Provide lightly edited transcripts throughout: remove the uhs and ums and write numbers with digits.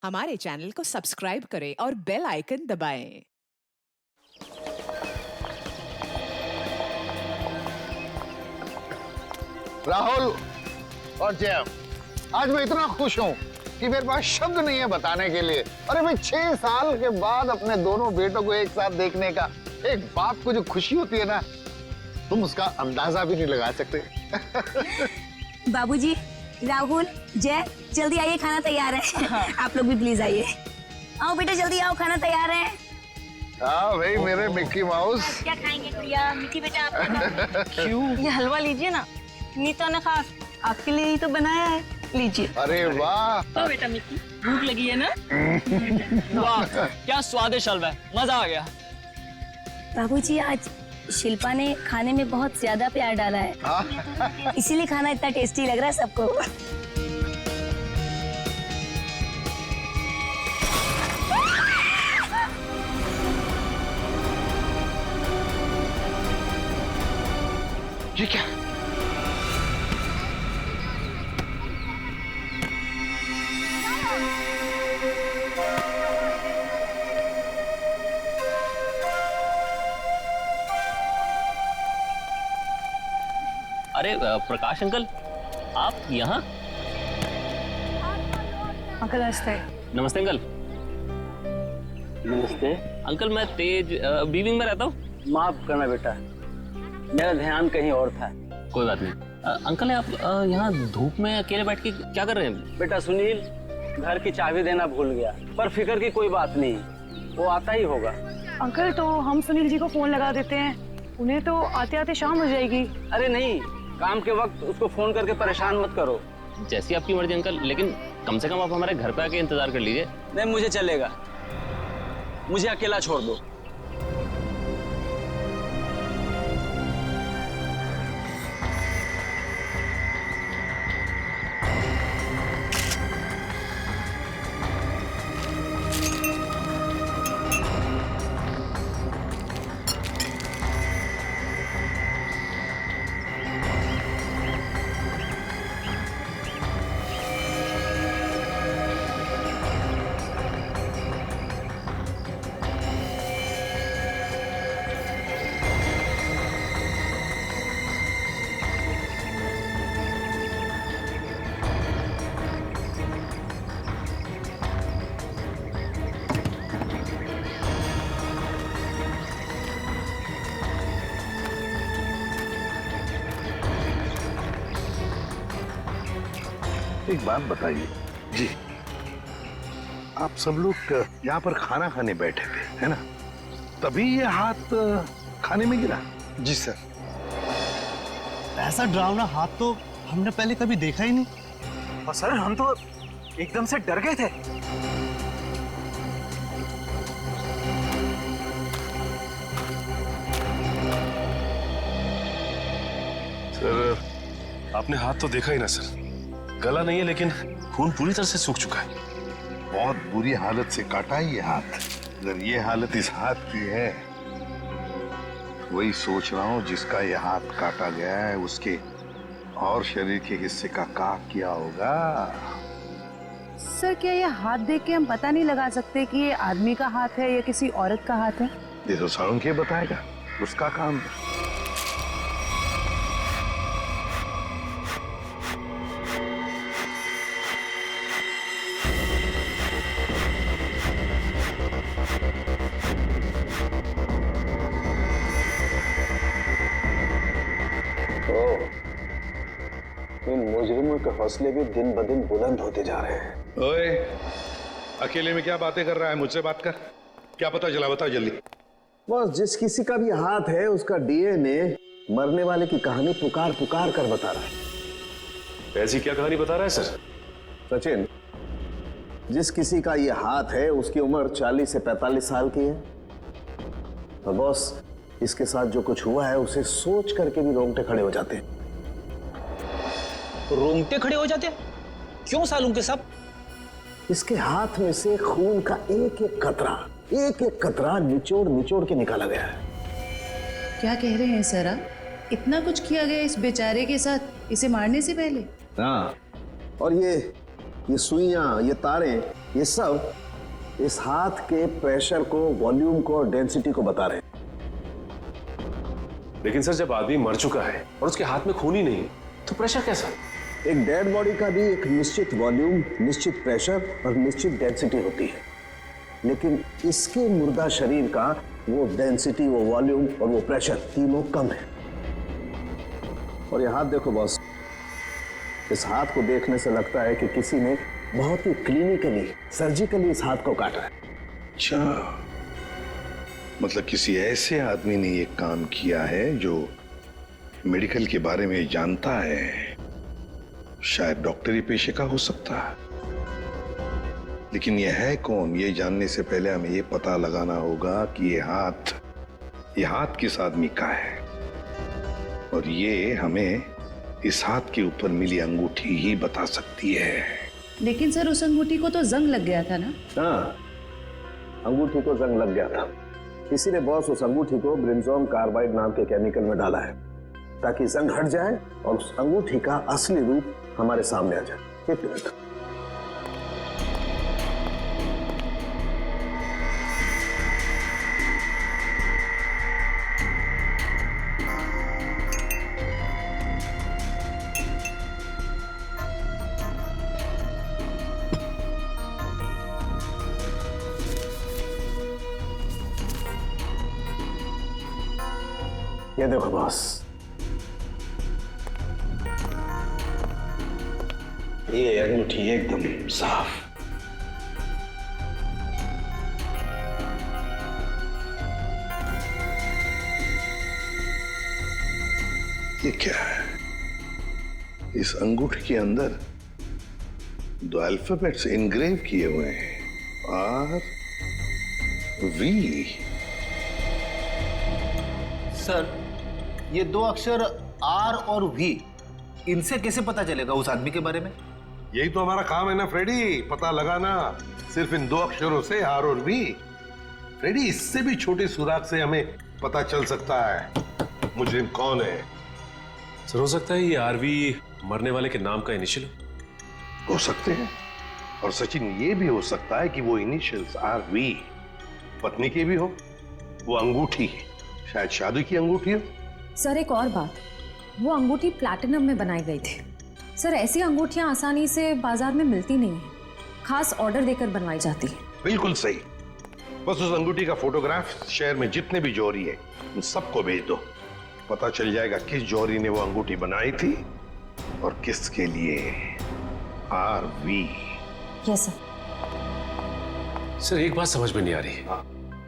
हमारे चैनल को सब्सक्राइब करें और बेल आइकन दबाएं। राहुल और जय, आज मैं इतना खुश हूं कि मेरे पास शब्द नहीं है बताने के लिए। अरे भाई 6 साल के बाद अपने दोनों बेटों को एक साथ देखने का, एक बाप को जो खुशी होती है ना, तुम उसका अंदाजा भी नहीं लगा सकते। बाबूजी, राहुल, जय, जल्दी आइए, खाना तैयार है। आप लोग भी प्लीज आइए। आओ बेटा, जल्दी आओ, खाना तैयार है। हाँ भाई मेरे मिक्की माउस। क्या खाएंगे गुड़िया? मिक्की बेटा आप क्यों? ये हलवा लीजिए ना, नीता ने खास आपके लिए ही तो बनाया है, लीजिए। अरे वाह। तो बेटा मिक्की, भूख लगी है ना? वाह क्या स्वादिष्ट हलवा है, मजा आ गया। बाबूजी, आज शिल्पा ने खाने में बहुत ज्यादा प्यार डाला है, इसीलिए खाना इतना टेस्टी लग रहा है सबको। ये क्या? अरे प्रकाश अंकल, आप यहाँ? अंकल नमस्ते। नमस्ते अंकल। नमस्ते। अंकल मैं तेज बीविंग में रहता हूँ। माफ करना बेटा, मेरा ध्यान कहीं और था। कोई बात नहीं। अंकल आप यहाँ धूप में अकेले बैठ के क्या कर रहे हैं? बेटा सुनील घर की चाबी देना भूल गया, पर फिक्र की कोई बात नहीं, वो आता ही होगा। अंकल तो हम सुनील जी को फोन लगा देते हैं, उन्हें तो आते आते शाम हो जाएगी। अरे नहीं, काम के वक्त उसको फोन करके परेशान मत करो। जैसी आपकी मर्जी अंकल, लेकिन कम से कम आप हमारे घर पे आके इंतजार कर लीजिए। नहीं मुझे चलेगा, मुझे अकेला छोड़ दो। एक बात बताइए जी, आप सब लोग यहाँ पर खाना खाने बैठे थे है ना, तभी ये हाथ खाने में गिरा? जी सर। ऐसा डरावना हाथ तो हमने पहले कभी देखा ही नहीं, और सर हम तो एकदम से डर गए थे। सर आपने हाथ तो देखा ही ना सर, गला नहीं है लेकिन खून पूरी तरह से सूख चुका है। बहुत बुरी हालत से काटा है ये हाथ। अगर ये हालत इस हाथ की है, वही सोच रहा हूँ जिसका ये हाथ काटा गया है उसके और शरीर के हिस्से का क्या किया होगा। सर क्या ये हाथ देख के हम पता नहीं लगा सकते कि ये आदमी का हाथ है या किसी औरत का हाथ है? ये तो सारुण के बताएगा, उसका काम है। इन मुजरिमों के हौसले भी दिन ब दिन बुलंद होते जा रहे हैं। ओए, अकेले में क्या बातें कर रहा है? मुझसे बात कर। क्या पता चला, बता जल्दी। बस जिस किसी का भी हाथ है उसका डीएनए मरने वाले की कहानी पुकार पुकार कर बता रहा है। ऐसी क्या कहानी बता रहा है सर? सचिन, जिस किसी का ये हाथ है उसकी उम्र 40 से 45 साल की है, और बॉस इसके साथ जो कुछ हुआ है उसे सोच करके भी रोंगटे खड़े हो जाते हैं। रोंगटे खड़े हो जाते हैं? क्यों सालू के साहब? इसके हाथ में से खून का एक एक कतरा निचोड़ निचोड़ के निकाला गया है। क्या कह रहे हैं सर आप? इतना कुछ किया गया इस बेचारे के साथ इसे मारने से पहले? हाँ, और ये ये सुइयां, ये तारे, ये सब इस हाथ के प्रेशर को, वॉल्यूम को और डेंसिटी को बता रहे हैं। लेकिन सर जब आदमी मर चुका है और उसके हाथ में खून ही नहीं है तो प्रेशर कैसा? एक डेड बॉडी का भी एक निश्चित वॉल्यूम, निश्चित प्रेशर और निश्चित डेंसिटी होती है, लेकिन इसके मुर्दा शरीर का वो डेंसिटी, वो वॉल्यूम और वो प्रेशर तीनों कम है। और ये हाथ देखो बॉस, इस हाथ को देखने से लगता है कि किसी ने बहुत ही क्लिनिकली, सर्जिकली इस हाथ को काटा है। अच्छा, मतलब किसी ऐसे आदमी ने ये काम किया है जो मेडिकल के बारे में जानता है। शायद डॉक्टरी पेशे का हो सकता है, लेकिन ये है कौन, ये जानने से पहले हमें ये पता लगाना होगा कि ये हाथ किस आदमी का है। और ये हमें इस हाथ के ऊपर मिली अंगूठी ही बता सकती है। लेकिन सर उस अंगूठी को तो जंग लग गया था ना? हाँ, अंगूठी को जंग लग गया था, इसीलिए बॉस उस अंगूठी को ब्रिंजोन कार्बाइड नाम के केमिकल में डाला है ताकि जंग हट जाए और उस अंगूठी का असली रूप हमारे सामने आ जाए। एक मिनट। ये देखो बॉस, ये अंगूठी एकदम साफ। ये क्या है? इस अंगूठी के अंदर दो अल्फाबेट्स इनग्रेव किए हुए हैं, आर वी। सर, ये दो अक्षर आर और वी, इनसे कैसे पता चलेगा उस आदमी के बारे में? यही तो हमारा काम है ना फ्रेडी, पता लगाना। सिर्फ इन दो अक्षरों से, आर और वी। फ्रेडी, इससे भी छोटे सुराग से हमें पता चल सकता है मुजरिम कौन है। सर हो सकता है ये आरवी मरने वाले के नाम का इनिशियल हो सकते हैं, और सचिन ये भी हो सकता है कि वो इनिशियल्स आर वी पत्नी के भी हो। वो अंगूठी शायद शादी की अंगूठी हो। सर एक और बात, वो अंगूठी प्लैटिनम में बनाई गई थी। सर ऐसी अंगूठियां आसानी से बाजार में मिलती नहीं है, खास ऑर्डर देकर बनवाई जाती है। बिल्कुल सही। बस उस अंगूठी का फोटोग्राफ शहर में जितने भी जौहरी है उन सबको भेज दो। पता चल जाएगा किस जौहरी ने वो अंगूठी बनाई थी और किसके लिए। Are we. Yes sir. Sir एक बात समझ में नहीं आ रही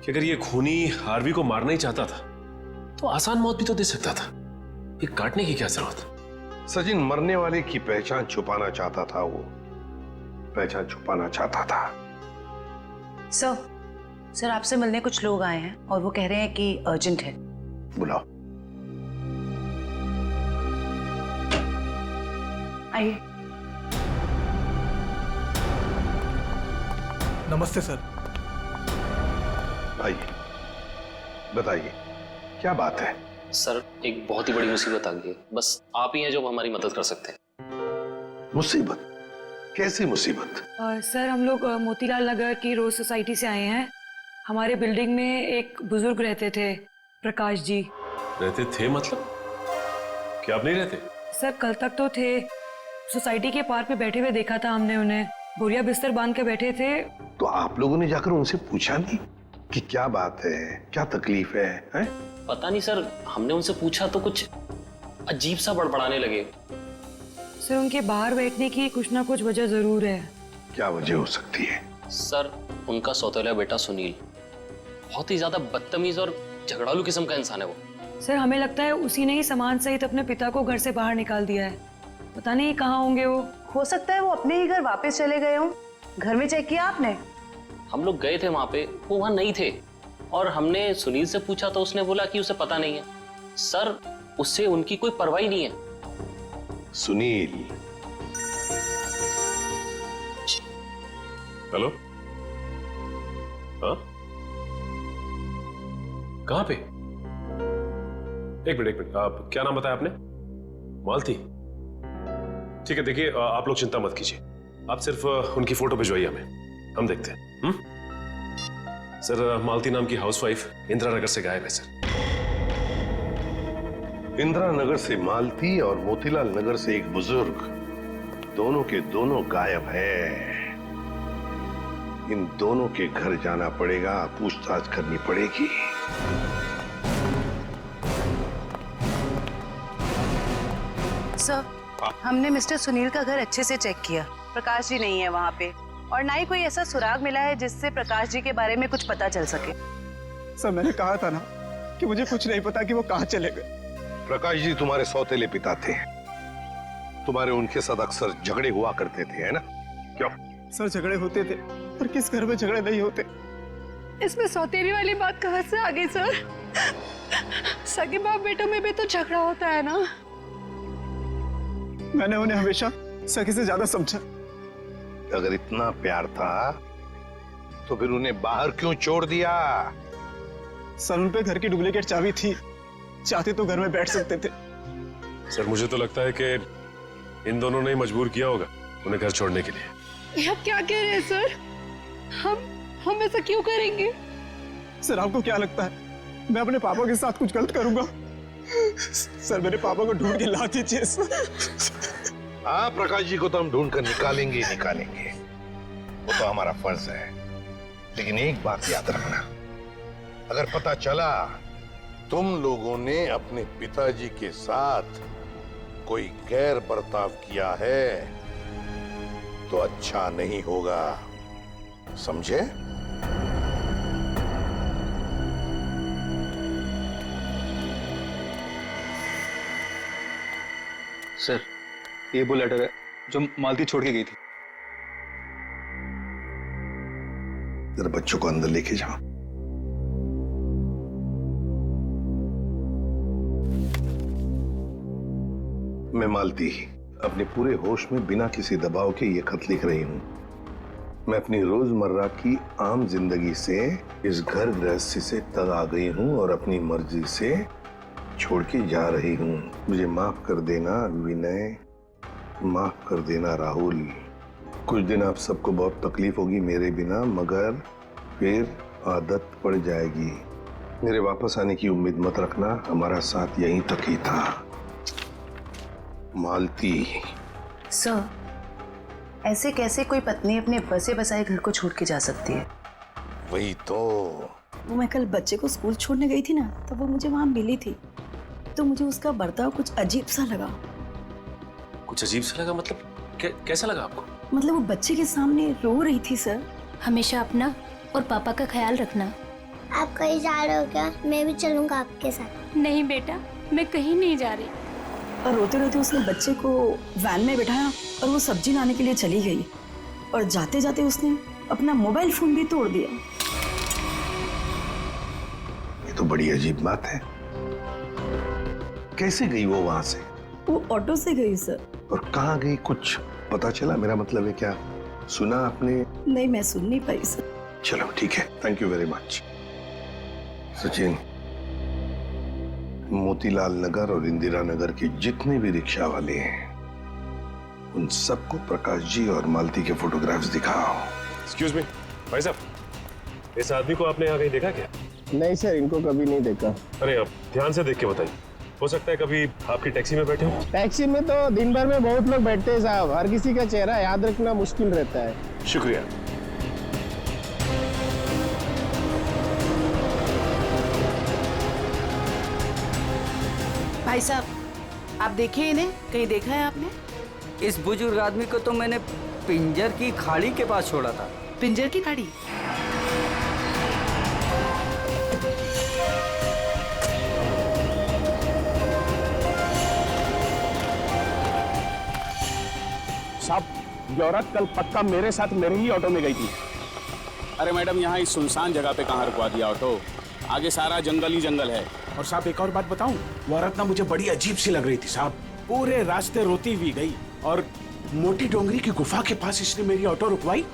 कि अगर ये खूनी आरवी को मारना ही चाहता था तो आसान मौत भी तो दे सकता था, ये काटने की क्या जरूरत? सचिन मरने वाले की पहचान छुपाना चाहता था, वो पहचान छुपाना चाहता था। सर आपसे मिलने कुछ लोग आए हैं और वो कह रहे हैं कि अर्जेंट है। बुलाओ। आइए। नमस्ते सर। आइए, बताइए क्या बात है? सर एक बहुत ही बड़ी मुसीबत आ गई है, बस आप ही हैं जो हमारी मदद कर सकते हैं। मुसीबत? कैसी मुसीबत? सर हम लोग मोतीलाल नगर की रोज सोसाइटी से आए हैं। हमारे बिल्डिंग में एक बुजुर्ग रहते थे, प्रकाश जी। रहते थे मतलब? क्या आप नहीं रहते? सर कल तक तो थे, सोसाइटी के पार्क में बैठे हुए देखा था हमने उन्हें, बोरिया बिस्तर बांध के बैठे थे। तो आप लोगों ने जाकर उनसे पूछा नहीं कि क्या बात है, क्या तकलीफ है, हैं? पता नहीं सर, हमने उनसे पूछा तो कुछ अजीब सा बड़बड़ाने लगे। सर उनके बाहर बैठने की कुछ ना कुछ वजह जरूर है। क्या वजह हो सकती है? सर उनका सौतेला बेटा सुनील बहुत ही ज्यादा बदतमीज और झगड़ालू किस्म का इंसान है वो। सर हमें लगता है उसी ने ही सामान सहित अपने पिता को घर से बाहर निकाल दिया है। पता नहीं कहाँ होंगे वो। हो सकता है वो अपने ही घर वापस चले गए हों। घर में चेक किया आपने? हम लोग गए थे वहां पे, वो वहां नहीं थे, और हमने सुनील से पूछा तो उसने बोला कि उसे पता नहीं है। सर उससे उनकी कोई परवाह नहीं है। सुनील? हेलो, हाँ कहाँ पे? एक मिनट, आप क्या नाम बताया आपने? मालती? ठीक है, देखिए आप लोग चिंता मत कीजिए, आप सिर्फ उनकी फोटो भिजवाइए हमें, हम देखते हैं। सर, मालती नाम की हाउसवाइफ इंदिरा नगर से गायब है सर। इंदिरा नगर से मालती और मोतीलाल नगर से एक बुजुर्ग, दोनों के दोनों गायब है। इन दोनों के घर जाना पड़ेगा, पूछताछ करनी पड़ेगी। सर, हमने मिस्टर सुनील का घर अच्छे से चेक किया। प्रकाश जी नहीं है वहाँ पे, और ना ही कोई ऐसा सुराग मिला है जिससे प्रकाश जी के बारे में कुछ पता चल सके। सर, मैंने कहा था ना कि मुझे कुछ नहीं पता कि वो कहाँ चले गए। प्रकाश जी तुम्हारे सौतेले पिता थे, तुम्हारे उनके साथ अक्सर झगड़े हुआ करते थे, है ना? क्यों? सर, झगड़े होते थे, पर किस घर में झगड़े नहीं होते। इसमें सौतेली वाली बात कहाँ से आ गई सर? सगे बाप बेटों में भी तो झगड़ा होता है ना। मैंने उन्हें हमेशा सगे से ज्यादा समझा। अगर इतना प्यार था तो फिर उन्हें बाहर क्यों छोड़ दिया? सर, उन पे घर की डुप्लीकेट चाबी थी, चाहते तो घर में बैठ सकते थे। सर, मुझे तो लगता है कि इन दोनों ने मजबूर किया होगा उन्हें घर छोड़ने के लिए। ये आप क्या कह रहे हैं सर? हम ऐसा क्यों करेंगे? सर, आपको क्या लगता है मैं अपने पापा के साथ कुछ गलत करूंगा? सर, मेरे पापा को ढूंढ के ला दीजिए सर। हाँ, प्रकाश जी को तो हम ढूंढ कर निकालेंगे। वो तो हमारा फर्ज है। लेकिन एक बात याद रखना, अगर पता चला तुम लोगों ने अपने पिताजी के साथ कोई गैर बर्ताव किया है तो अच्छा नहीं होगा, समझे? सर, ये वो लेटर है जो मालती छोड़ के गई थी। जरा बच्चों को अंदर लेके जाओ। मैं मालती अपने पूरे होश में बिना किसी दबाव के ये खत लिख रही हूं। मैं अपनी रोजमर्रा की आम जिंदगी से इस घर गृहस्थी से तंग आ गई हूं और अपनी मर्जी से छोड़ के जा रही हूं। मुझे माफ कर देना विनय, माफ कर देना राहुल। कुछ दिन आप सबको बहुत तकलीफ होगी मेरे बिना, मगर फिर आदत पड़ जाएगी। मेरे वापस आने की उम्मीद मत रखना, हमारा साथ यहीं तक ही था। मालती। सर, ऐसे कैसे कोई पत्नी अपने बसे बसाए घर को छोड़ के जा सकती है? वही तो। वो मैं कल बच्चे को स्कूल छोड़ने गई थी ना, तब वो मुझे वहां मिली थी, तो मुझे उसका बर्ताव कुछ अजीब सा लगा। कुछ अजीब सा लगा मतलब? कैसा लगा आपको? मतलब वो बच्चे के सामने रो रही थी। सर, हमेशा अपना और पापा का ख्याल रखना। आप कहीं जा रहे हो क्या? मैं भी चलूंगा आपके साथ। नहीं बेटा, मैं कहीं नहीं जा रही। और रोते रोते उसने बच्चे को वैन में बिठाया और वो सब्जी लाने के लिए चली गई, और जाते जाते उसने अपना मोबाइल फोन भी तोड़ दिया। ये तो बड़ी अजीब बात है। कैसे गई वो वहां से? वो ऑटो से गई सर। और कहाँ गई, कुछ पता चला? मेरा मतलब है, क्या सुना आपने? नहीं, मैं सुन नहीं पाई सर। चलो ठीक है, thank you very much. Sachin, Motilal Nagar और इंदिरा नगर के जितने भी रिक्शा वाले हैं उन सबको प्रकाश जी और मालती के फोटोग्राफ्स दिखाओ। एक्सक्यूज मी भाई साहब, इस आदमी को आपने यहाँ कहीं देखा क्या? नहीं सर, इनको कभी नहीं देखा। अरे आप ध्यान से देख के बताइए, हो सकता है कभी आपकी टैक्सी में बैठे हो। टैक्सी में तो दिन भर में बहुत लोग बैठते हैं साहब, हर किसी का चेहरा याद रखना मुश्किल रहता है। शुक्रिया। भाई साहब, आप देखिए इन्हें, कहीं देखा है आपने? इस बुजुर्ग आदमी को तो मैंने पिंजर की खाड़ी के पास छोड़ा था। पिंजर की खाड़ी? साहब, ये औरत कल पक्का मेरे साथ मेरे ही ऑटो में गई थी। अरे मैडम, यहाँ इस सुनसान जगह पे कहाँ रुकवा दिया ऑटो? आगे सारा जंगल ही जंगल है। और साहब एक और बात बताऊं, वो औरत ना मुझे बड़ी अजीब सी लग रही थी साहब। पूरे रास्ते रोती हुई गई और मोटी डोंगरी की गुफा के पास इसने मेरी ऑटो रुकवाई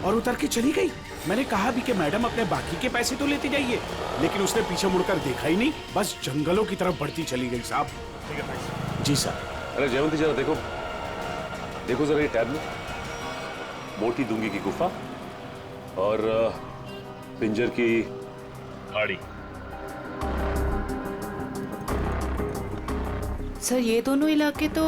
और उतर के चली गई। मैंने कहा भी कि मैडम अपने बाकी के पैसे तो लेते जाइए, लेकिन उसने पीछे मुड़कर देखा ही नहीं, बस जंगलों की तरफ बढ़ती चली गई साहब। जी सर। अरे जयवंती, जरा देखो देखो जरा ये टैब में। मोटी दूंगी की गुफा और पिंजर की खाड़ी। सर ये दोनों इलाके तो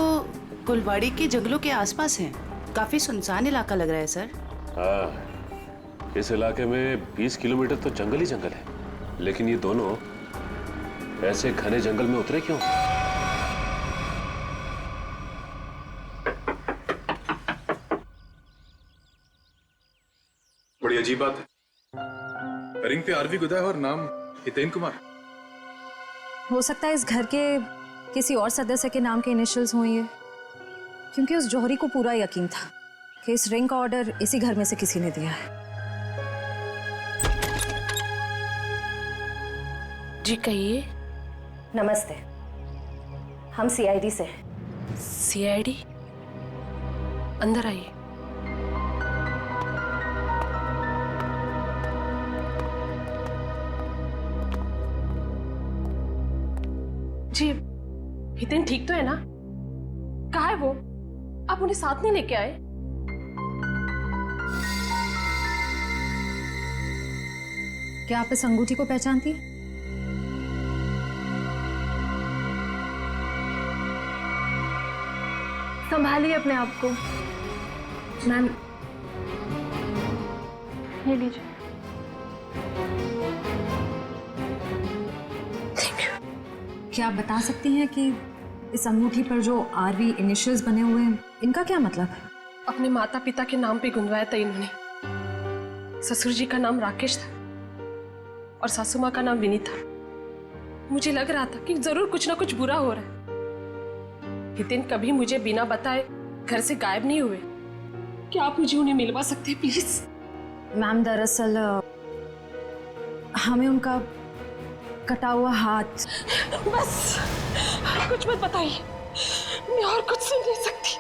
गुलवाड़ी के जंगलों के आसपास हैं। काफी सुनसान इलाका लग रहा है सर। हाँ, इस इलाके में 20 किलोमीटर तो जंगल ही जंगल है, लेकिन ये दोनों ऐसे घने जंगल में उतरे क्यों? बड़ी अजीब बात है। रिंग पे आरवी गुदा है और नाम हितेन कुमार। हो सकता है इस घर के किसी और सदस्य के नाम के इनिशियल्स हों ये, क्योंकि उस जौहरी को पूरा यकीन था कि इस रिंग का ऑर्डर इसी घर में से किसी ने दिया है। जी कहिए। नमस्ते, हम सीआईडी से। सीआईडी? अंदर आइए। जी हितेन ठीक तो है ना? कहाँ है वो? आप उन्हें साथ नहीं लेके आए? क्या आप इस अंगूठी को पहचानती हैं? संभालिए अपने आप को। मैम ये लीजिए। क्या आप बता सकती हैं कि इस अंगूठी पर जो आरवी इनिशियल्स बने हुए हैं, इनका क्या मतलब है? अपने माता पिता के नाम पे गुंदवाया था इन्होंने। ससुर जी का नाम राकेश था और सासू माँ का नाम विनी था। मुझे लग रहा था कि जरूर कुछ ना कुछ बुरा हो रहा है। हितेन कभी मुझे बिना बताए घर से गायब नहीं हुए। क्या आप मुझे उन्हें मिलवा सकते हैं प्लीज? मैम दरअसल हमें उनका कटा हुआ हाथ। बस कुछ मत बताइए, मैं और कुछ सुन नहीं सकती।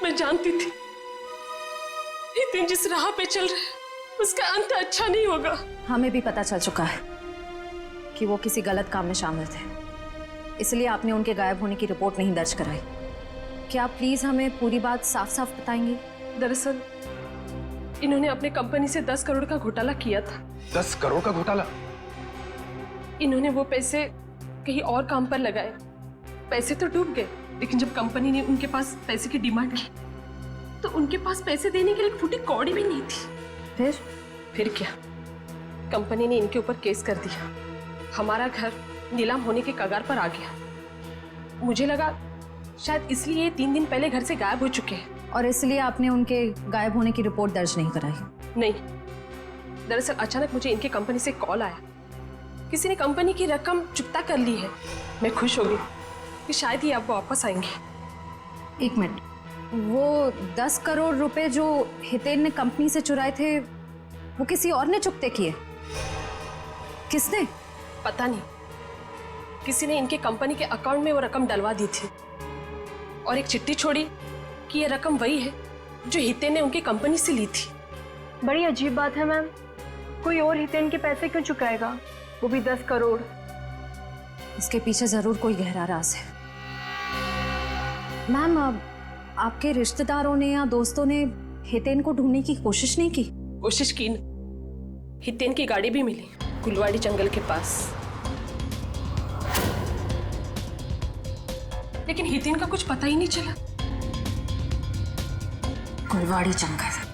मैं जानती थी हितेन जिस राह पे चल रहे हैं उसका अंत अच्छा नहीं होगा। हमें भी पता चल चुका है कि वो किसी गलत काम में शामिल थे, इसलिए आपने उनके गायब होने की रिपोर्ट नहीं दर्ज कराई। क्या आप प्लीज हमें पूरी बात साफ साफ बताएंगी? दरअसल इन्होंने अपने कंपनी से 10 करोड़ का घोटाला किया था। 10 करोड़ का घोटाला? इन्होंने वो पैसे कहीं और काम पर लगाए। पैसे तो डूब गए, लेकिन जब कंपनी ने उनके पास पैसे की डिमांड की तो उनके पास पैसे देने के लिए एक फूटी कौड़ी भी नहीं थी। फिर क्या, कंपनी ने इनके ऊपर केस कर दिया। हमारा घर नीलाम होने के कगार पर आ गया। मुझे लगा शायद इसलिए ये 3 दिन पहले घर से गायब हो चुके हैं। और इसलिए आपने उनके गायब होने की रिपोर्ट दर्ज नहीं कराई? नहीं, दरअसल अचानक मुझे इनके कंपनी से कॉल आया। किसी ने कंपनी की रकम चुकता कर ली है। मैं खुश हो गई कि शायद ही आप वापस आएंगे। 1 मिनट, वो 10 करोड़ रुपए जो हितेन ने कंपनी से चुराए थे वो किसी और ने चुकते किए? किसने? पता नहीं, किसी ने इनके कंपनी के अकाउंट में वो रकम डलवा दी थी और एक चिट्ठी छोड़ी कि ये रकम वही है जो हितेन ने उनकी कंपनी से ली थी। बड़ी अजीब बात है मैम, कोई और हितेन के पैसे क्यों चुकाएगा, वो भी 10 करोड़? इसके पीछे जरूर कोई गहरा राज है। मैम, आपके रिश्तेदारों ने या दोस्तों ने हितेन को ढूंढने की कोशिश नहीं की? कोशिश की न। हितेन की गाड़ी भी मिली गुलवाड़ी जंगल के पास, लेकिन हितेन का कुछ पता ही नहीं चला। गुलवाड़ी जंगल।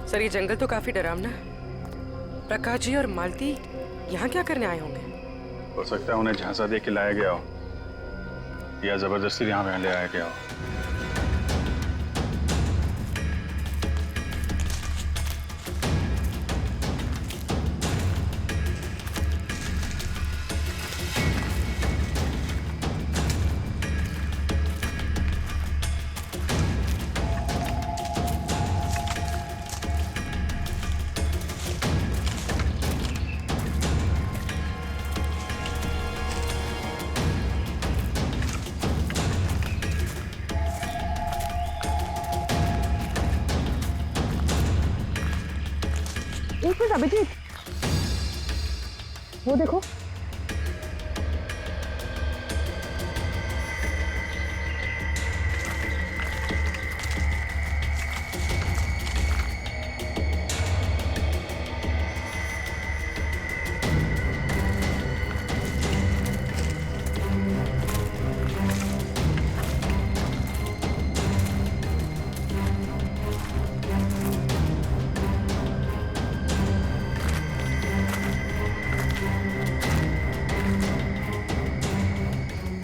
सर ये जंगल तो काफी डरावना है। प्रकाश जी और मालती यहाँ क्या करने आए होंगे? हो सकता है उन्हें झांसा दे के लाया गया हो या जबरदस्ती यहाँ ले आया गया हो। मिनट अभिजीत, वो देखो।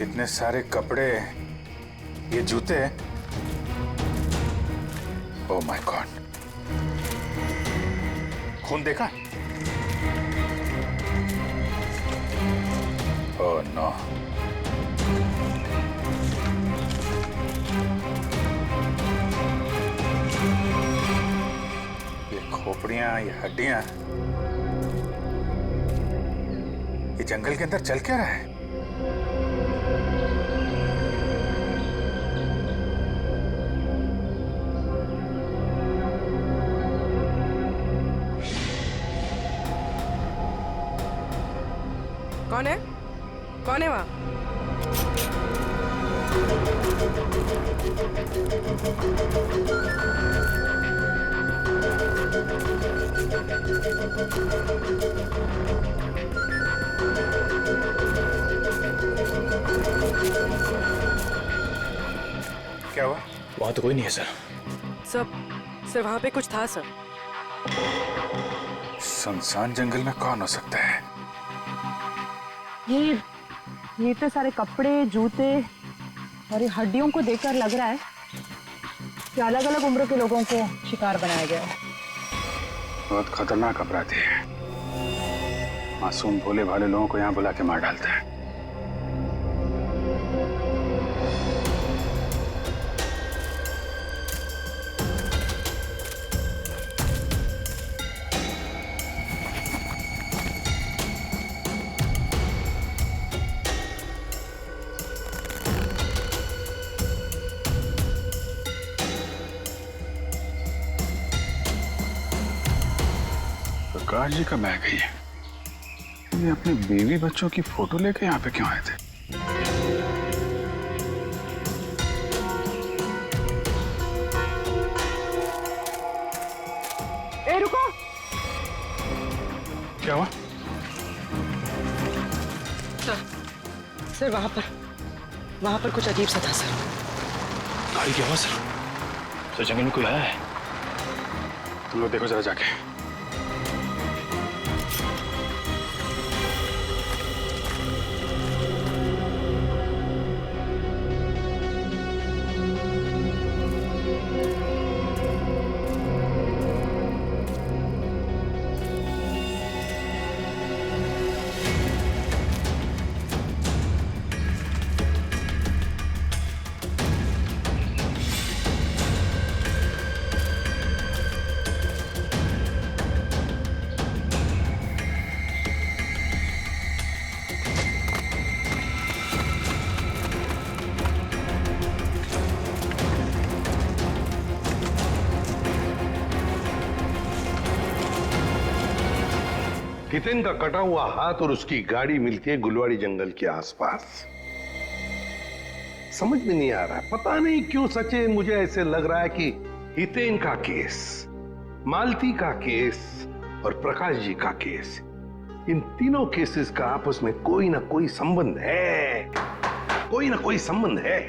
इतने सारे कपड़े, ये जूते, ओह माय गॉड, खून देखा? Oh no. ये खोपड़ियां, ये हड्डियां, ये जंगल के अंदर चल क्या रहा है? कौन है? कौन है वहाँ? क्या हुआ? वहाँ तो कोई नहीं है सर। सर वहाँ पे कुछ था सर। सुनसान जंगल में कौन हो सकता है? ये तो सारे कपड़े, जूते और ये हड्डियों को देखकर लग रहा है कि अलग अलग उम्र के लोगों को शिकार बनाया गया है। बहुत खतरनाक अपराधी है। मासूम भोले भाले लोगों को यहाँ बुला के मार डालता है। प्रकाश जी का बैग है ये अपने बीवी बच्चों की फोटो लेके यहाँ पे क्यों आए थे? ए रुको। क्या हुआ? सर वहाँ पर कुछ अजीब सा था सर। गाड़ी की आवाज सर। तो जंगल में कोई आया है? तुम लोग देखो जरा जाके। हितेन का कटा हुआ हाथ और उसकी गाड़ी मिलती है गुलवाड़ी जंगल के आसपास। समझ में नहीं आ रहा, पता नहीं क्यों सचे मुझे ऐसे लग रहा है कि हितेन का केस, मालती का केस और प्रकाश जी का केस, इन तीनों केसेस का आपस में कोई ना कोई संबंध है, कोई ना कोई संबंध है।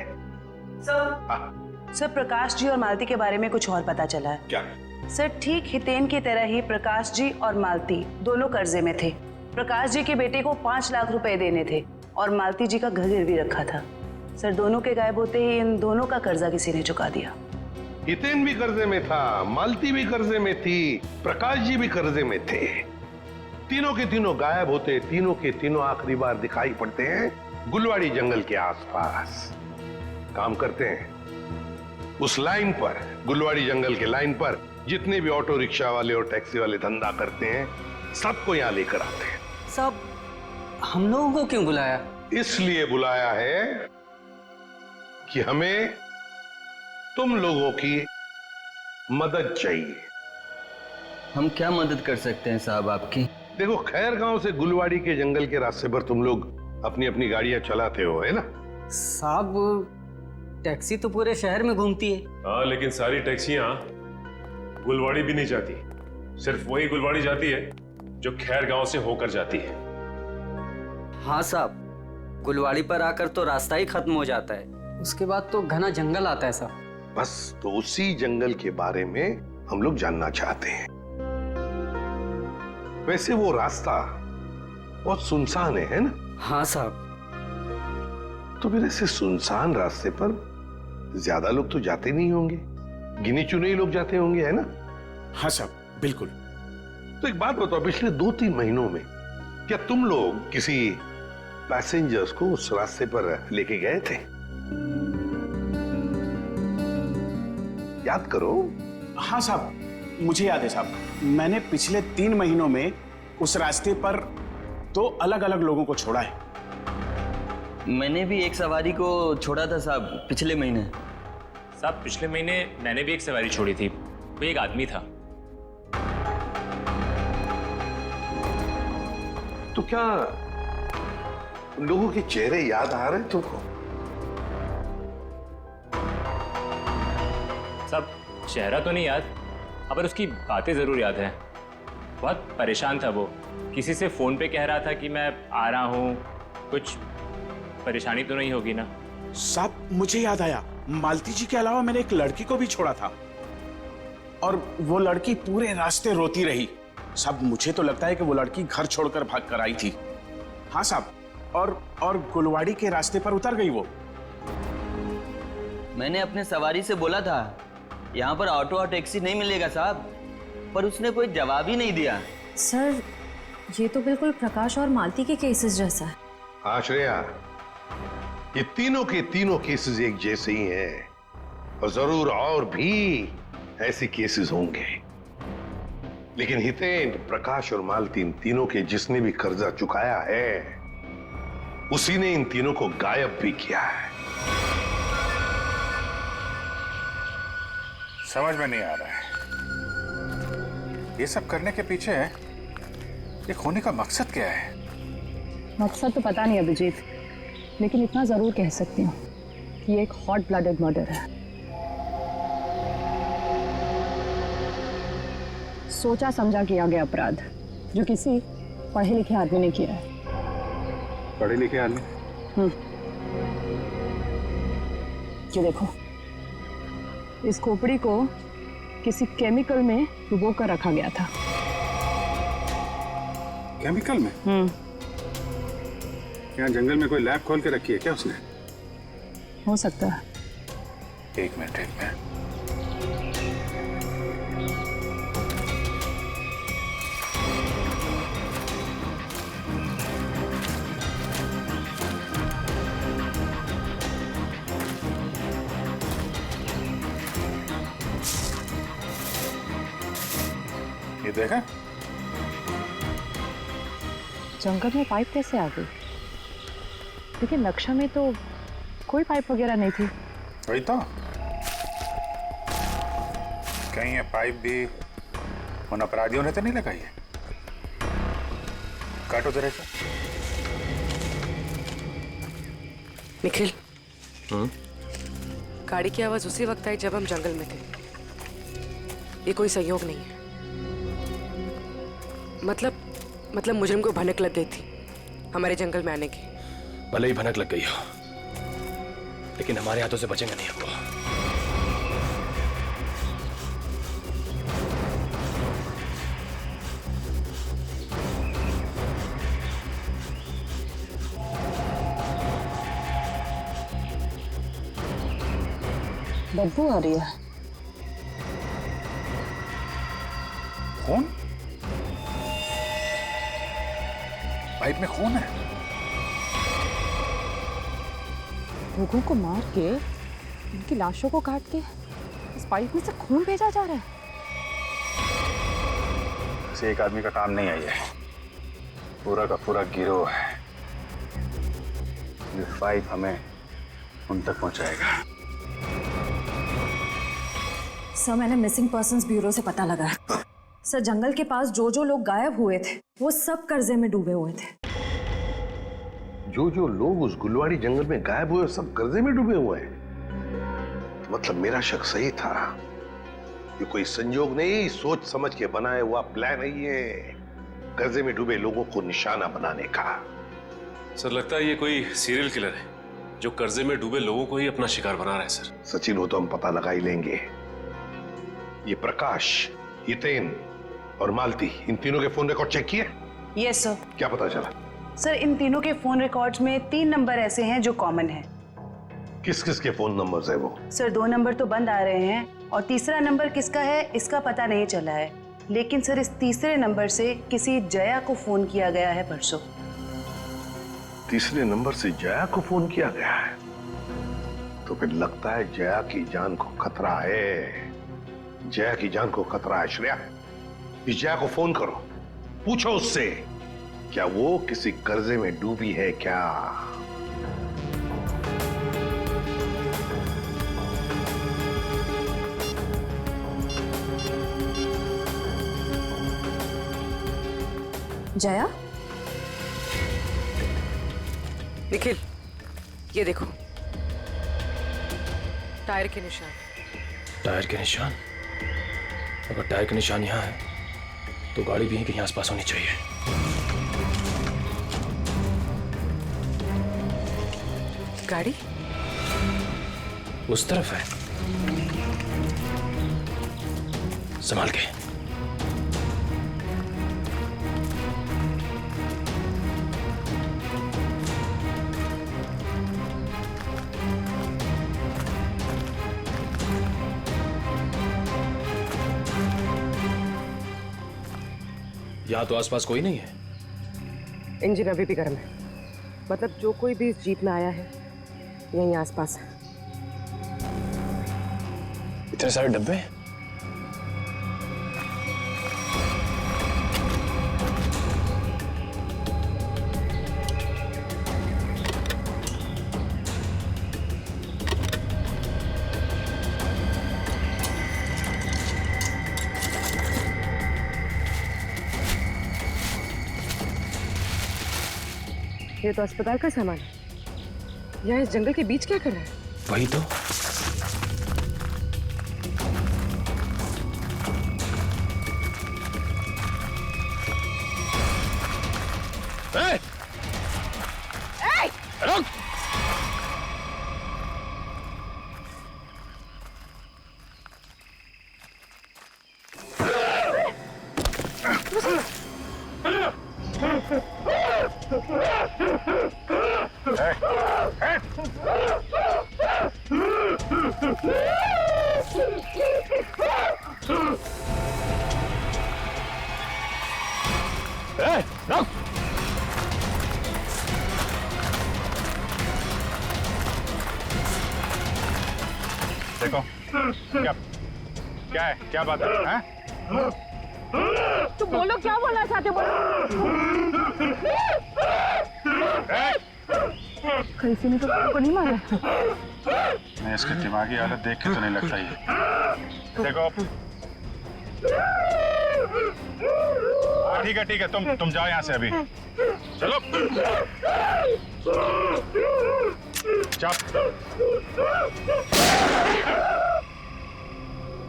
सर प्रकाश जी और मालती के बारे में कुछ और पता चला है। क्या? सर ठीक हितेन की तरह ही प्रकाश जी और मालती दोनों कर्जे में थे। प्रकाश जी के बेटे को 5 लाख रुपए देने थे और मालती जी का घर गिरवी रखा था। सर दोनों के गायब होते ही इन दोनों का कर्जा किसी ने चुका दिया। हितेन भी कर्जे में था, मालती भी कर्जे में थी, प्रकाश जी भी कर्जे में थे। तीनों के तीनों गायब होते, तीनों के तीनों आखिरी बार दिखाई पड़ते हैं गुलवाड़ी जंगल के आसपास। काम करते हैं उस लाइन पर, गुलवाड़ी जंगल के लाइन पर जितने भी ऑटो रिक्शा वाले और टैक्सी वाले धंधा करते हैं, सबको यहां लेकर आते हैं। सब हम लोगों को क्यों बुलाया? इसलिए बुलाया है कि हमें तुम लोगों की मदद चाहिए। हम क्या मदद कर सकते हैं साहब आपकी? देखो, खैर गांव से गुलवाड़ी के जंगल के रास्ते पर तुम लोग अपनी अपनी गाड़ियां चलाते हो, है ना? साहब टैक्सी तो पूरे शहर में घूमती है। हाँ, लेकिन सारी टैक्सियां गुलवाड़ी भी नहीं जाती। सिर्फ वही गुलवाड़ी जाती है जो खैर गांव से होकर जाती है। हाँ साहब, गुलवाड़ी पर आकर तो रास्ता ही खत्म हो जाता है, उसके बाद तो घना जंगल आता है साहब। बस तो उसी जंगल के बारे में हम लोग जानना चाहते हैं। वैसे वो रास्ता बहुत सुनसान है ना? हाँ साहब। तो फिर ऐसे सुनसान रास्ते पर ज्यादा लोग तो जाते नहीं होंगे, गिने चुने ही लोग जाते होंगे, है ना? हाँ साहब, बिल्कुल। तो एक बात बताओ, पिछले 2-3 महीनों में क्या तुम लोग किसी पैसेंजर्स को उस रास्ते पर लेके गए थे? याद करो। हाँ साहब, मुझे याद है साहब। मैंने पिछले 3 महीनों में उस रास्ते पर 2 अलग-अलग लोगों को छोड़ा है। मैंने भी एक सवारी को छोड़ा था साहब पिछले महीने। साहब पिछले महीने मैंने भी एक सवारी छोड़ी थी, वो एक आदमी था। तो क्या उन लोगों के चेहरे याद आ रहे तुमको? साहब चेहरा तो नहीं याद, पर उसकी बातें जरूर याद है। बहुत परेशान था वो, किसी से फोन पे कह रहा था कि मैं आ रहा हूँ, कुछ परेशानी तो नहीं होगी ना? साहब मुझे याद आया, मालती जी के अलावा मैंने एक लड़की को भी छोड़ा था और वो लड़की पूरे रास्ते रोती रही। साहब मुझे तो लगता है कि वो लड़की घर छोड़कर भाग कर आई थी। हाँ साहब, और गुलवाड़ी के रास्ते पर उतर गई वो। मैंने अपने सवारी से बोला था यहाँ पर ऑटो और टैक्सी नहीं मिलेगा साहब, पर उसने कोई जवाब ही नहीं दिया। सर ये तो बिल्कुल प्रकाश और मालती के केसेस जैसा है। हाँ श्रेया, ये तीनों के तीनों केसेस एक जैसे ही हैं और जरूर और भी ऐसे केसेस होंगे। लेकिन हितेन, प्रकाश और मालती, इन तीनों के जिसने भी कर्जा चुकाया है उसी ने इन तीनों को गायब भी किया है। समझ में नहीं आ रहा है ये सब करने के पीछे ये खोने का मकसद क्या है? मकसद तो पता नहीं अभिजीत, लेकिन इतना जरूर कह सकती हूँ कि ये एक हॉट ब्लडेड मर्डर है। सोचा समझा किया गया अपराध जो किसी पढ़े लिखे आदमी ने किया है। पढ़े लिखे आदमी? ये देखो, इस खोपड़ी को किसी केमिकल में डुबो कर रखा गया था। केमिकल में? यहाँ जंगल में कोई लैब खोल के रखी है क्या उसने? हो सकता है। एक मिनट। ये देखा? जंगल में पाइप कैसे आ गई? लेकिन नक्शा में तो कोई पाइप वगैरह नहीं थी। वही तो, कहीं ये पाइप भी उन अपराधियों ने तो नहीं लगाई है? काटो जरा से। निखिल, गाड़ी की आवाज उसी वक्त आई जब हम जंगल में थे। ये कोई संयोग नहीं है। मतलब मुजरिम को भनक लग गई थी हमारे जंगल में आने की। भले ही भनक लग गई हो, लेकिन हमारे हाथों से बचेंगे नहीं हमको। बदबू आ रही है। खून? पाइप में खून है। लोगों को मार के, उनकी लाशों को काट के इस पाइप में से खून भेजा जा रहा है। इसे एक आदमी का काम नहीं आई है, पूरा का पूरा गिरोह है। ये पाइप हमें उन तक पहुंचाएगा। सर मैंने मिसिंग पर्सन्स ब्यूरो से पता लगा, सर जंगल के पास जो जो लोग गायब हुए थे वो सब कर्जे में डूबे हुए थे। जो जो लोग उस गुलवाड़ी जंगल में गायब हुए सब कर्जे में डूबे हुए हैं। तो मतलब मेरा शक सही था। ये कोई संयोग नहीं, सोच समझ के बनाया हुआ प्लान है ये, कर्जे में डूबे लोगों को निशाना बनाने का। सर लगता है ये कोई सीरियल किलर है जो कर्जे में डूबे लोगों को ही अपना शिकार बना रहा है। सर सचिन, हो तो हम पता लगा ही लेंगे। ये प्रकाश, हितेन और मालती, इन तीनों के फोन रिकॉर्ड चेक किए? Yes sir. क्या पता चला? सर इन तीनों के फोन रिकॉर्ड्स में 3 नंबर ऐसे हैं जो कॉमन है। किस किस के फोन नंबर्स है वो? सर 2 नंबर तो बंद आ रहे हैं और तीसरा नंबर किसका है इसका पता नहीं चला है, लेकिन सर इस तीसरे नंबर से किसी जया को फोन किया गया है परसों। तीसरे नंबर से जया को फोन किया गया है? तो फिर लगता है जया की जान को खतरा है। जया की जान को खतरा है। श्रेया, इस जया को फोन करो, पूछो उससे क्या वो किसी कर्जे में डूबी है क्या। जया, निखिल ये देखो टायर के निशान। टायर के निशान? अगर टायर के निशान यहाँ है तो गाड़ी भी यहीं कहीं आसपास होनी चाहिए। गाड़ी उस तरफ है, संभाल के। यहाँ तो आसपास कोई नहीं है। इंजन अभी भी गर्म है, मतलब जो कोई भी इस जीप में आया है यहीं आसपास है। इतने सारे डब्बे हैं। ये तो अस्पताल का सामान है, यहाँ इस जंगल के बीच क्या कर रहा है? वही तो। रुक! देखो क्या है, क्या बात है? हैं? तुम बोलो, क्या बोलना चाहते हो? कैसे ने तो तुमको नहीं मारा? मैं इसकी दिमागी हालत देख के तो नहीं लगता ये। देखो ठीक है तुम जाओ यहाँ से अभी। चलो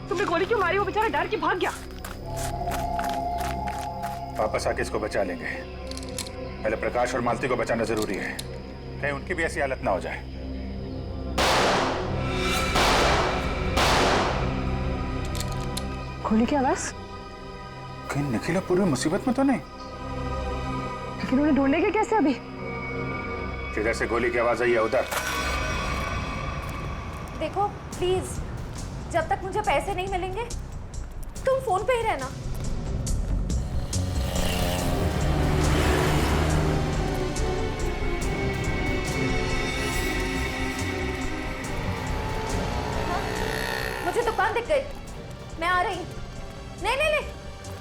तुमने गोली क्यों मारी? वो बेचारा डर के भाग गया। वापस आके इसको बचा लेंगे। पहले प्रकाश और मालती को बचाना जरूरी है, कहीं उनकी भी ऐसी हालत ना हो जाए। गोली की आवाज? कहीं निखिला पूरी मुसीबत में तो नहीं? लेकिन उन्हें ढूंढेंगे कैसे अभी? जिधर से गोली की आवाज आई है उधर। देखो प्लीज, जब तक मुझे पैसे नहीं मिलेंगे तुम फोन पे ही रहना। मुझे दुकान दिख गई, मैं आ रही। नहीं,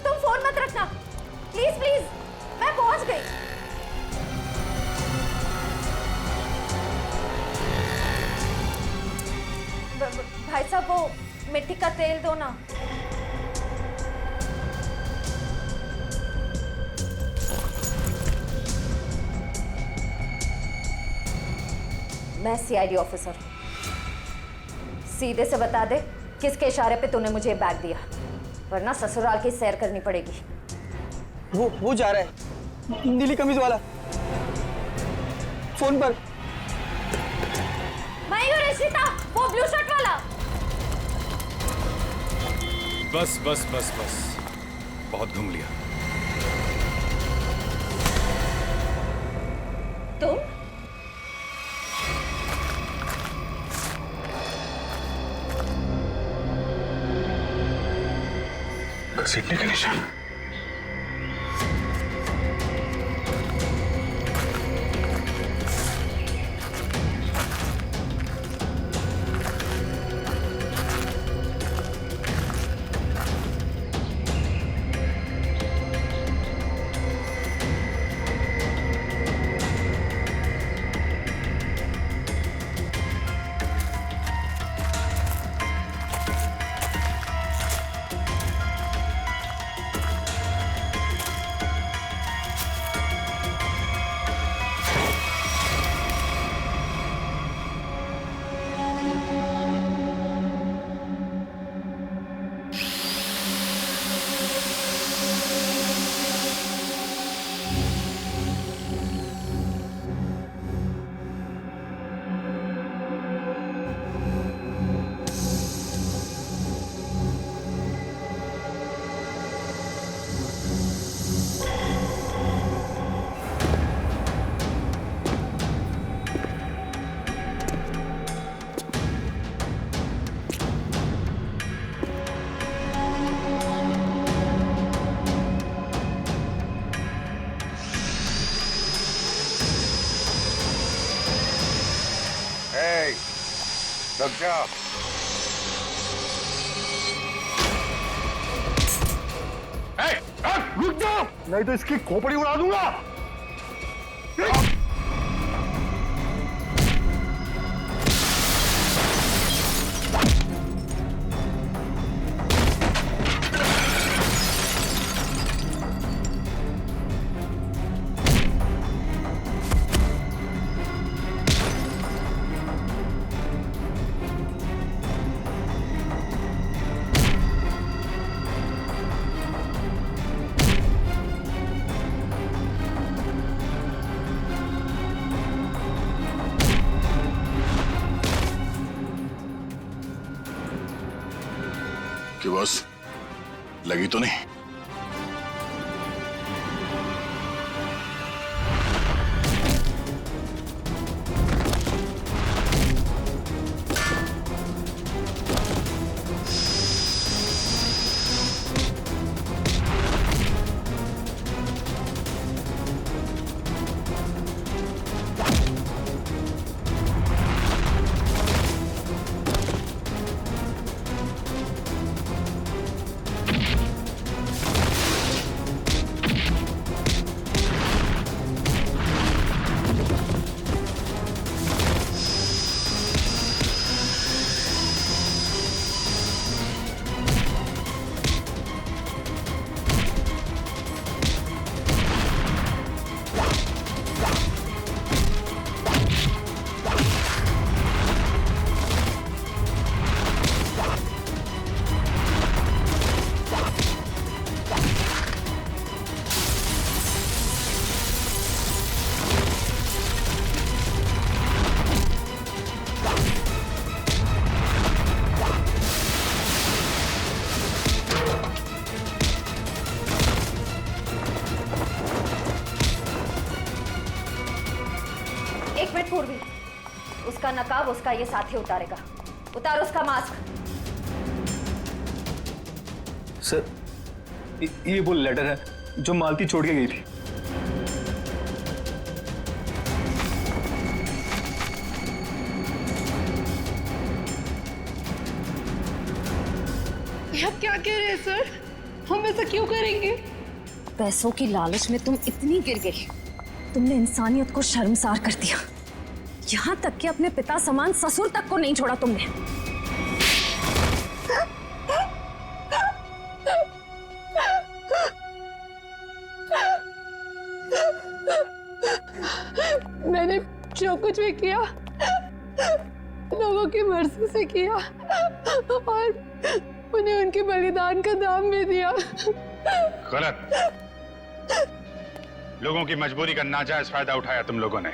तुम फोन मत रखना प्लीज प्लीज, मैं पहुंच गई। भाई साहब वो मिट्टी का तेल दो ना। मैं सीआईडी ऑफिसर हूँ। सीधे से बता दे किसके इशारे पे तूने मुझे बैग दिया, वरना ससुराल की सैर करनी पड़ेगी। वो जा रहा है, नीली कमीज वाला, फोन पर। मैं हूँ रिशिता, वो ब्लू शर्ट वाला। बस बस बस बस, बहुत घूम लिया। तुम घसीटने के निशान। लग जा। रुक जाओ, नहीं तो इसकी खोपड़ी उड़ा दूंगा। कि बस लगी तो नहीं? पूर्वी, उसका नकाब उसका ये साथी उतारेगा। उतार उसका मास्क। सर, ये वो लेटर है जो मालती छोड़ के गई थी। आप क्या कह रहे हैं सर? हम ऐसा क्यों करेंगे? पैसों की लालच में तुम इतनी गिर गई, तुमने इंसानियत को शर्मसार कर दिया। यहाँ तक कि अपने पिता समान ससुर तक को नहीं छोड़ा तुमने। मैंने जो कुछ भी किया लोगों की मर्जी से किया और उन्हें उनके बलिदान का दाम भी दिया। गलत। लोगों की मजबूरी का नाजायज फायदा उठाया तुम लोगों ने।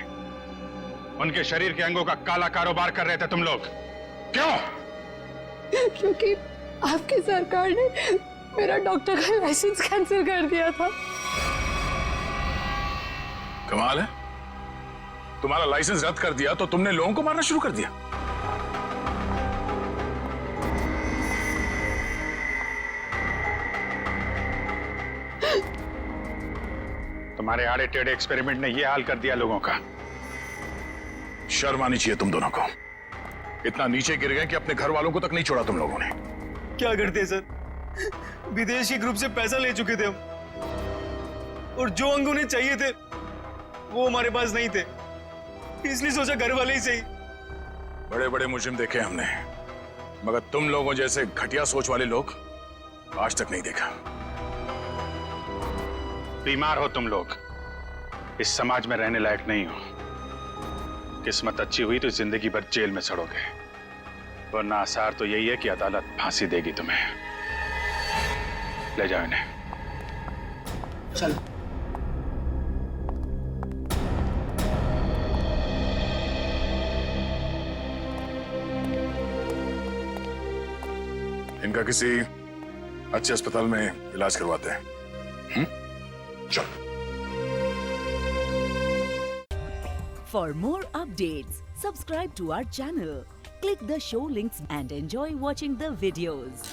उनके शरीर के अंगों का काला कारोबार कर रहे थे तुम लोग। क्यों? क्योंकि आपकी सरकार ने मेरा डॉक्टर का लाइसेंस कैंसिल कर दिया था। कमाल है, तुम्हारा लाइसेंस रद्द कर दिया तो तुमने लोगों को मारना शुरू कर दिया। तुम्हारे आड़े टेढ़े एक्सपेरिमेंट ने यह हाल कर दिया लोगों का। शर्म आनी चाहिए तुम दोनों को। इतना नीचे गिर गए कि अपने घर वालों को तक नहीं छोड़ा तुम लोगों ने। क्या करते हैं सर, विदेशी ग्रुप से पैसा ले चुके थे हम, और जो अंग उन्हें चाहिए थे वो हमारे पास नहीं थे, इसलिए सोचा घर वाले ही सही। बड़े बड़े मुजरिम देखे हमने, मगर तुम लोगों जैसे घटिया सोच वाले लोग आज तक नहीं देखा। बीमार हो तुम लोग, इस समाज में रहने लायक नहीं हो। किस्मत अच्छी हुई तो जिंदगी भर जेल में सड़ोगे, वरना आसार तो यही है कि अदालत फांसी देगी तुम्हें। ले जाओ इन्हें। चलो। इनका किसी अच्छे अस्पताल में इलाज करवाते हैं। चलो। For more updates, subscribe to our channel, click the show links and enjoy watching the videos.